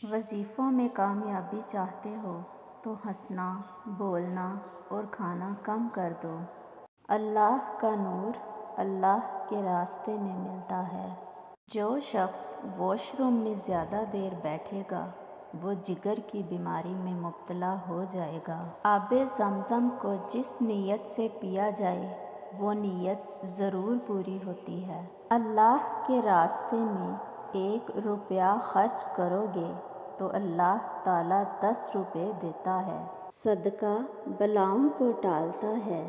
وظیفوں میں کامیابی چاہتے ہو تو ہنسنا، بولنا اور کھانا کم کر دو۔ اللہ کا نور اللہ کے راستے میں ملتا ہے۔ جو شخص واش روم میں زیادہ دیر بیٹھے گا وہ جگر کی بیماری میں مبتلا ہو جائے گا۔ آب زمزم کو جس نیت سے پیا جائے وہ نیت ضرور پوری ہوتی ہے۔ اللہ کے راستے میں 1 روپیہ خرچ کرو گے تو اللہ تعالیٰ 10 روپے دیتا ہے۔ صدقہ بلاؤں کو ٹالتا ہے۔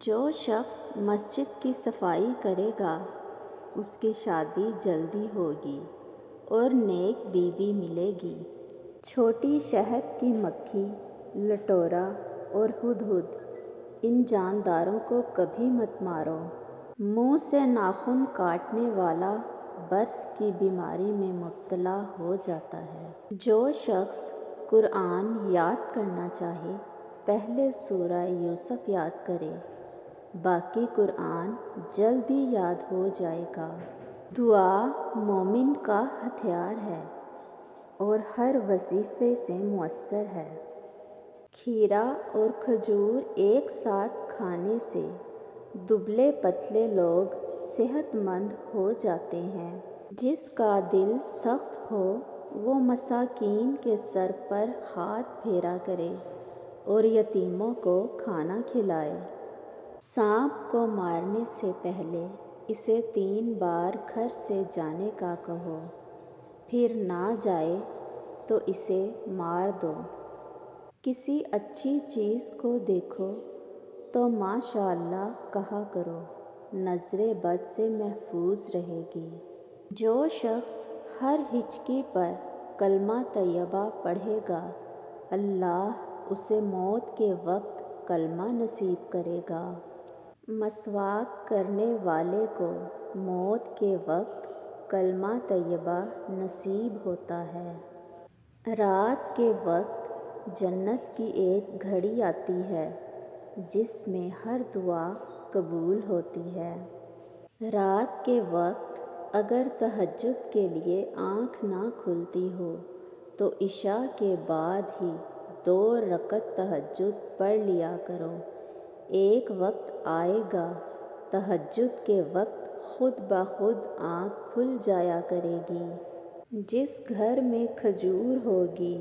جو شخص مسجد کی صفائی کرے گا اس کی شادی جلدی ہوگی اور نیک بیوی ملے گی۔ چھوٹی شہد کی مکھی، لٹورا اور ہدہد ان جانداروں کو کبھی مت مارو۔ منہ سے ناخن کاٹنے والا برس کی بیماری میں مبتلا ہو جاتا ہے۔ جو شخص قرآن یاد کرنا چاہے پہلے سورہ یوسف یاد کرے، باقی قرآن جلدی یاد ہو جائے گا۔ دعا مومن کا ہتھیار ہے اور ہر وظیفے سے مؤثر ہے۔ کھیرا اور کھجور ایک ساتھ کھانے سے دبلے پتلے لوگ صحت مند ہو جاتے ہیں۔ جس کا دل سخت ہو وہ مساکین کے سر پر ہاتھ پھیرا کرے اور یتیموں کو کھانا کھلائے۔ سانپ کو مارنے سے پہلے اسے 3 بار گھر سے جانے کا کہو، پھر نہ جائے تو اسے مار دو۔ کسی اچھی چیز کو دیکھو تو ماشاءاللہ کہا کرو، نظر بد سے محفوظ رہے گی۔ جو شخص ہر ہچکی پر کلمہ طیبہ پڑھے گا اللہ اسے موت کے وقت کلمہ نصیب کرے گا۔ مسواک کرنے والے کو موت کے وقت کلمہ طیبہ نصیب ہوتا ہے۔ رات کے وقت جنت کی ایک گھڑی آتی ہے جس میں ہر دعا قبول ہوتی ہے۔ رات کے وقت اگر تہجد کے لیے آنکھ نہ کھلتی ہو تو عشاء کے بعد ہی 2 رکعت تہجد پڑھ لیا کرو۔ ایک وقت آئے گا تہجد کے وقت خود بخود آنکھ کھل جایا کرے گی۔ جس گھر میں کھجور ہوگی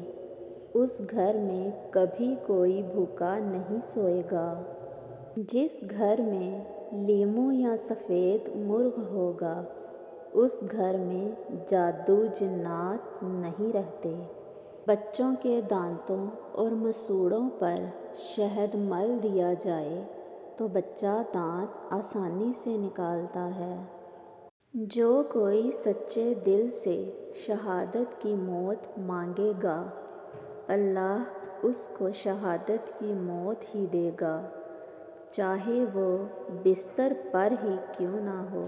اس گھر میں کبھی کوئی بھوکا نہیں سوئے گا۔ جس گھر میں لیموں یا سفید مرغ ہوگا اس گھر میں جادو جنات نہیں رہتے۔ بچوں کے دانتوں اور مسوڑوں پر شہد مل دیا جائے تو بچہ دانت آسانی سے نکالتا ہے۔ جو کوئی سچے دل سے شہادت کی موت مانگے گا اللہ اس کو شہادت کی موت ہی دے گا، چاہے وہ بستر پر ہی کیوں نہ ہو۔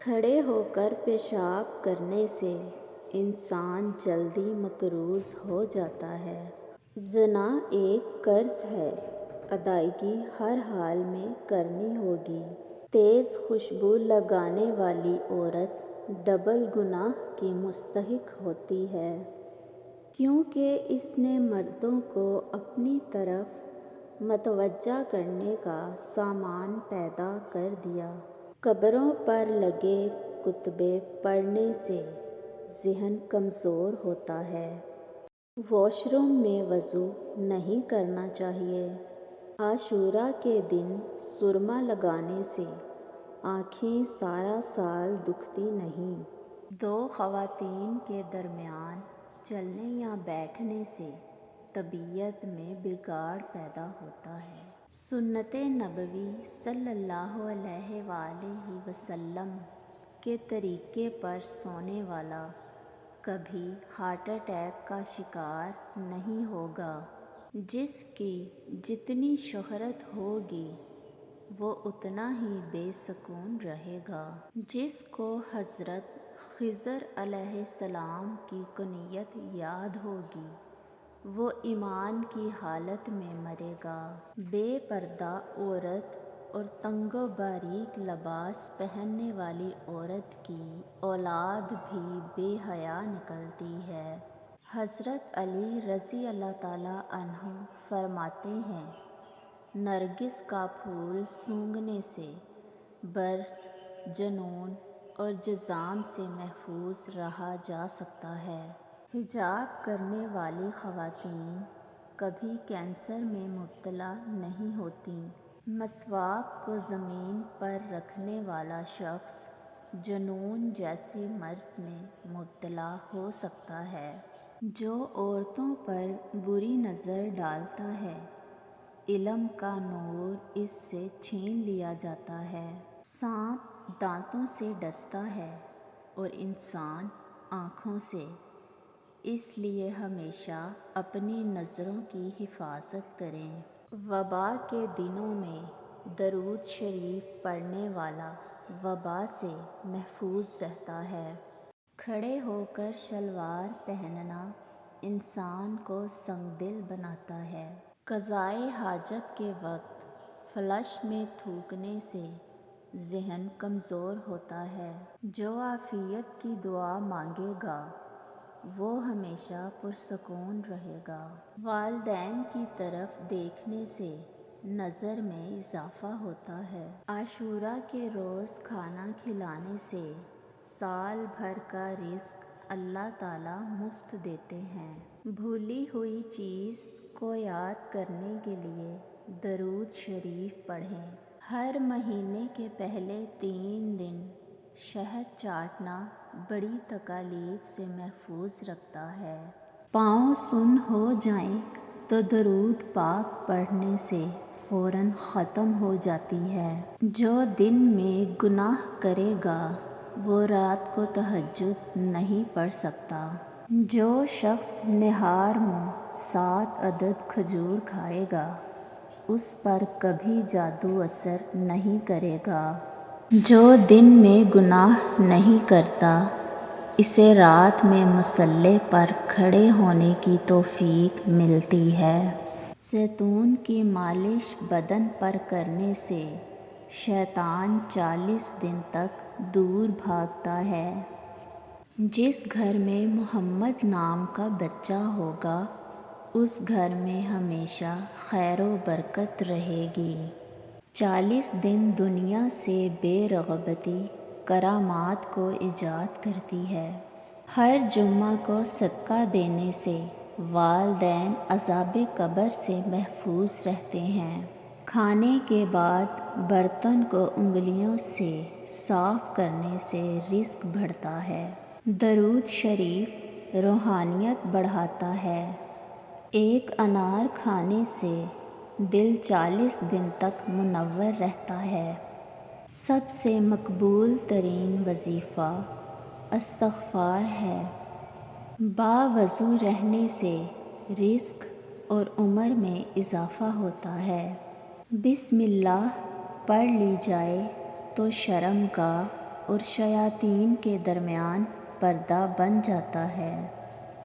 کھڑے ہو کر پیشاب کرنے سے انسان جلدی مقروض ہو جاتا ہے۔ زنا ایک قرض ہے، ادائیگی ہر حال میں کرنی ہوگی۔ تیز خوشبو لگانے والی عورت ڈبل گناہ کی مستحق ہوتی ہے، کیونکہ اس نے مردوں کو اپنی طرف متوجہ کرنے کا سامان پیدا کر دیا۔ قبروں پر لگے کتبے پڑھنے سے ذہن کمزور ہوتا ہے۔ واش روم میں وضو نہیں کرنا چاہیے۔ عاشوراء کے دن سرما لگانے سے آنکھیں سارا سال دکھتی نہیں۔ 2 خواتین کے درمیان چلنے یا بیٹھنے سے طبیعت میں بگاڑ پیدا ہوتا ہے۔ سنت نبوی صلی اللہ علیہ وآلہ وسلم کے طریقے پر سونے والا کبھی ہارٹ اٹیک کا شکار نہیں ہوگا۔ جس کی جتنی شہرت ہوگی وہ اتنا ہی بے سکون رہے گا۔ جس کو حضرت خضر علیہ السلام کی کنیت یاد ہوگی وہ ایمان کی حالت میں مرے گا۔ بے پردہ عورت اور تنگ و باریک لباس پہننے والی عورت کی اولاد بھی بے حیا نکلتی ہے۔ حضرت علی رضی اللہ تعالیٰ عنہ فرماتے ہیں، نرگس کا پھول سونگھنے سے برس، جنون اور جذام سے محفوظ رہا جا سکتا ہے۔ حجاب کرنے والی خواتین کبھی کینسر میں مبتلا نہیں ہوتیں۔ مسواک کو زمین پر رکھنے والا شخص جنون جیسے مرض میں مبتلا ہو سکتا ہے۔ جو عورتوں پر بری نظر ڈالتا ہے، علم کا نور اس سے چھین لیا جاتا ہے۔ سانپ دانتوں سے ڈستا ہے اور انسان آنکھوں سے، اس لیے ہمیشہ اپنی نظروں کی حفاظت کریں۔ وبا کے دنوں میں درود شریف پڑھنے والا وبا سے محفوظ رہتا ہے۔ کھڑے ہو کر شلوار پہننا انسان کو سنگ دل بناتا ہے۔ قضائے حاجت کے وقت فلش میں تھوکنے سے ذہن کمزور ہوتا ہے۔ جو عافیت کی دعا مانگے گا وہ ہمیشہ پرسکون رہے گا۔ والدین کی طرف دیکھنے سے نظر میں اضافہ ہوتا ہے۔ عاشوراء کے روز کھانا کھلانے سے سال بھر کا رزق اللہ تعالیٰ مفت دیتے ہیں۔ بھولی ہوئی چیز کو یاد کرنے کے لیے درود شریف پڑھیں۔ ہر مہینے کے پہلے 3 دن شہد چاٹنا بڑی تکالیف سے محفوظ رکھتا ہے۔ پاؤں سن ہو جائیں تو درود پاک پڑھنے سے فوراً ختم ہو جاتی ہے۔ جو دن میں گناہ کرے گا وہ رات کو تہجد نہیں پڑھ سکتا۔ جو شخص نہار منہ 7 عدد کھجور کھائے گا اس پر کبھی جادو اثر نہیں کرے گا۔ جو دن میں گناہ نہیں کرتا اسے رات میں مصلی پر کھڑے ہونے کی توفیق ملتی ہے۔ زیتون کی مالش بدن پر کرنے سے شیطان 40 دن تک دور بھاگتا ہے۔ جس گھر میں محمد نام کا بچہ ہوگا اس گھر میں ہمیشہ خیر و برکت رہے گی۔ 40 دن دنیا سے بے رغبتی کرامات کو ایجاد کرتی ہے۔ ہر جمعہ کو صدقہ دینے سے والدین عذاب قبر سے محفوظ رہتے ہیں۔ کھانے کے بعد برتن کو انگلیوں سے صاف کرنے سے رزق بڑھتا ہے۔ درود شریف روحانیت بڑھاتا ہے۔ ایک انار کھانے سے دل 40 دن تک منور رہتا ہے۔ سب سے مقبول ترین وظیفہ استغفار ہے۔ باوضو رہنے سے رزق اور عمر میں اضافہ ہوتا ہے۔ بسم اللہ پڑھ لی جائے تو شرم گاہ اور شیاطین کے درمیان پردہ بن جاتا ہے۔